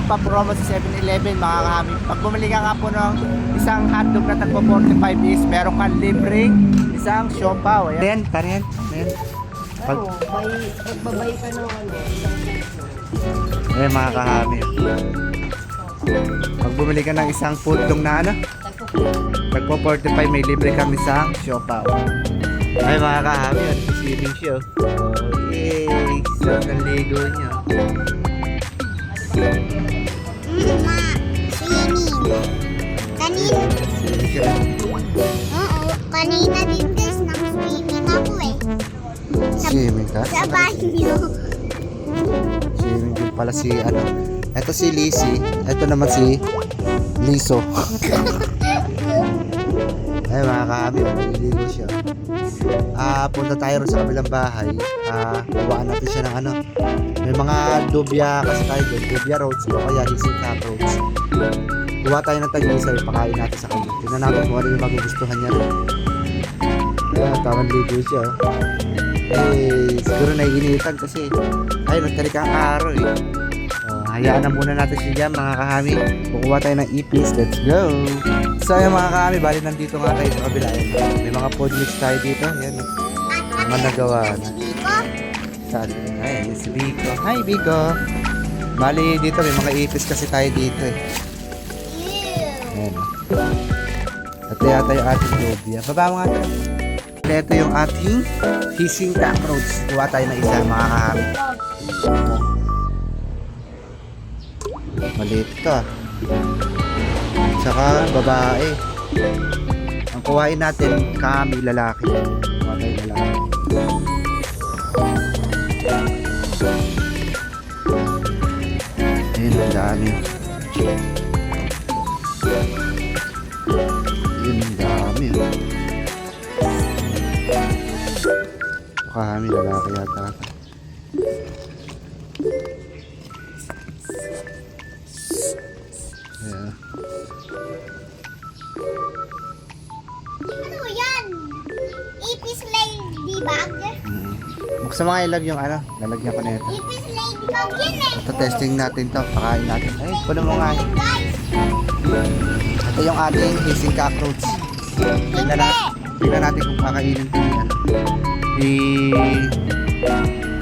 pa promo sa 7-Eleven mga kami. Pag bumili ka nga po ng isang hotdog na tagpo 45 is meron kang libreng isang siopaw. Ayan, ayan. Pag... magbabay ka ng ano. Ayan mga kahami. Pag bumili ka ng isang footlong na ano, tagpo 45 may libre kami isang siopaw. Ay mga kahami, ano si swimming show. Oh, yay! Sarap ng ligo niya. Ma, swimming. Kanina. Swimming siya. Oo, kanina din guys, nang-swimming ako eh. Swimming ka? Sa banyo. Swimming din pala si ano. Ito si Lizzie. Ito naman si Liso. Ay mga kahami, naliligo siya. Punta tayo rin sa kabilang bahay. Iwaan natin siya ng ano. May mga dubya kasi tayo doon. Dubya roads o kaya hising cap roads. Kuha tayo ng tag-isa, ipakain natin sa kanya. Tingnan natin kung ano yung magugustuhan niya rin. Ayan, tamang ligo siya. Siguro naiinitan kasi ay nagtalik ang araw eh. Hayaan na muna natin siya dyan mga kahami. Kukuha tayo ng ipis. Let's go! So yung mga kahami, bali nandito nga tayo sa kabila. May mga food mix tayo dito. Yan. Mga nagawa na. Saan? Ay, si Biko. Hi Biko! Bali dito may mga ipis kasi tayo dito eh. Ayan. Ito yata yung ating lobia. Baba mo nga tayo. Ito yung ating hissing cockroach. Kuha tayo ng isa mga kahami. Maliit ito ah. Saka babae. Ang kuhain natin kami lalaki. Kuha tayo lalaki. Ayun, ang dami. Ayun, ang dami. Ito kami lalaki yata. Yeah. Ano yan? Ipis ladybug? Buksan mo nga ilab yung ano, lalagyan ko na ito. Ipis ladybug yan eh. Ito testing natin to, pakain natin. Ay, puno mo nga. Guys, Ito yung ating hissing cockroach. Tingnan natin kung kakainin ito ni ano. Ni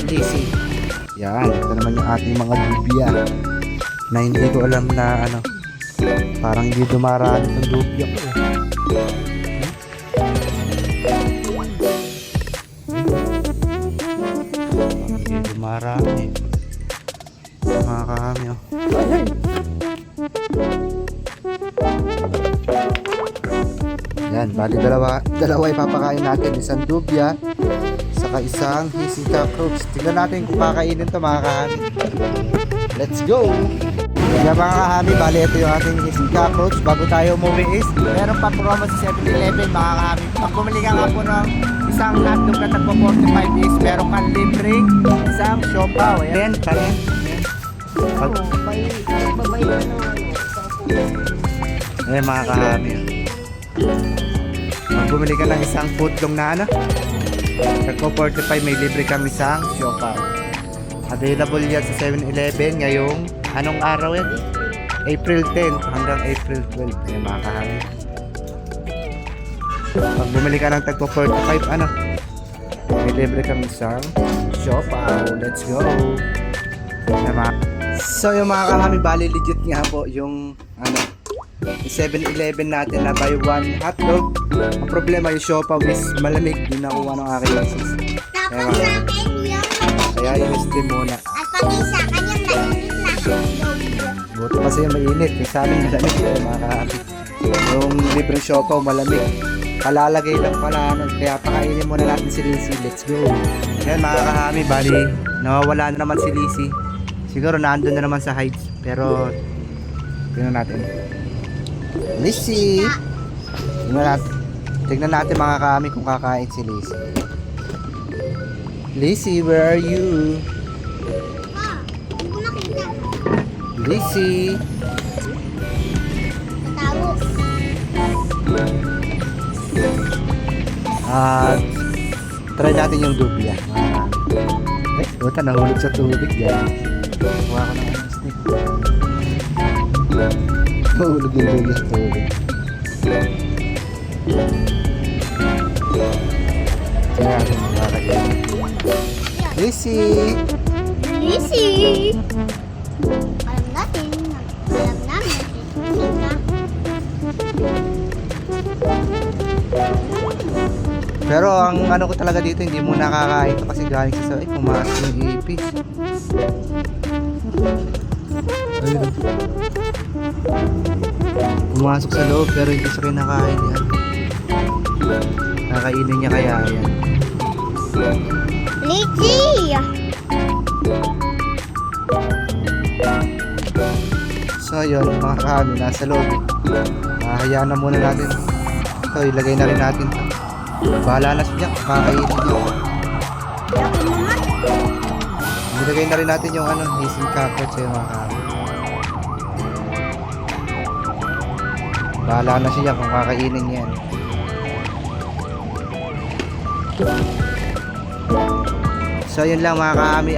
Lizzie. Yan, ito naman yung ating mga dubya. Na hindi ko alam na ano. Parang hindi dumaraan itong dubya ko eh. Hindi dumaraan eh. Mga kahami oh. Yan, bali dalawa ipapakain natin. Isang dubya, saka isang hissing cockroach. Tingnan natin kung kakainin to mga kahami. Let's go! Yan mga kahami, bali ito yung ating hissing cockroach. Bago tayo umuwi is, meron pa promo sa 7-Eleven mga kahami. Pag bumili ka nga po ng isang hotdog na tagpo 45 is, meron kang libreng isang siopaw. Ayan, ayan. Magbabay ka ng ano. Ayan mga kahami. Pag bumili ka ng isang footlong na ano, tagpo 45 may libre kang isang siopaw. Available yan sa 7-Eleven ngayong anong araw yan? April 10 hanggang April 12. Ayan mga kahami. Pag bumili ka ng tagpo 45 ano, may libre kang isang siopaw. Let's go! So yung mga kahami, bali legit nga po yung ano, 7-Eleven natin na buy one hotdog. Ang problema yung siopaw is malamig. Di nakuha ng aking misis. tapos sa akin yung Kaya i-steam muna. at pati sa akin yung mainit na hotdog. Buto kasi yung mainit. Yung sa amin malamig yung mga kahami. Yung libreng siopaw malamig. Kalalagay lang pala ano. Kaya pakainin muna natin si Lizzie. Let's go. Yan mga kahami, bali nawawala na naman si Lizzie. Siguro nandun na naman sa heights. Pero tingnan natin. Lizzie! Tingnan natin mga kahami kung kakain si Lizzie. Lizzie, where are you? Ma, hindi ko nakita. Lizzie! Tawos. Try natin yung dubya. Buta, nahulog sa tubig yan. Kuha ko ng stick. Tulog yung Julius, tulog. Kaya natin makakain. Lizzy! Easy! Alam natin. Alam namin. Tingnan. Pero ang ano ko talaga dito, hindi mo nakakain to kasi galing sa ay pumasok yung ipis. Ayun. Pumasok sa loob pero hindi siya kinakain yan. Nakainin niya kaya yan. Lizzy! So yun, mga kami, nasa loob. Hayaan na muna natin. Ito, ilagay na rin natin. Bahala na siya, kakainin niya. Laki naman. Ilagay na rin natin yung ano, hissing cockroach sa'yo mga kami. Bahala na siya kung kakainin niya yan. So yun lang mga kami,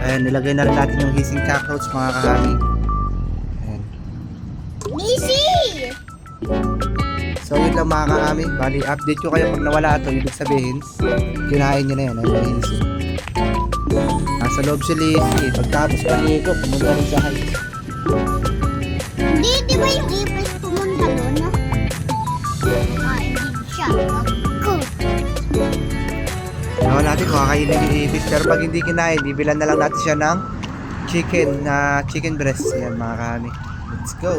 ayan, nilagay na rin natin yung hissing cockroach mga kami. Ayan. Easy! So yun lang mga kami, bali update ko kayo pag nawala ito, ibig sabihin kinain nyo na yan, ayun yung hissing. Nasa loob si Lizzy, pagtapos maligo, pumunta rin sa heights. Hindi, di ba yung ipis pumunta doon? No? Hindi siya. Good. Nawa natin kung kakainin yung ipis, pero pag hindi kinain, bibilan na lang natin siya ng chicken breast. Yan mga kami. Let's go.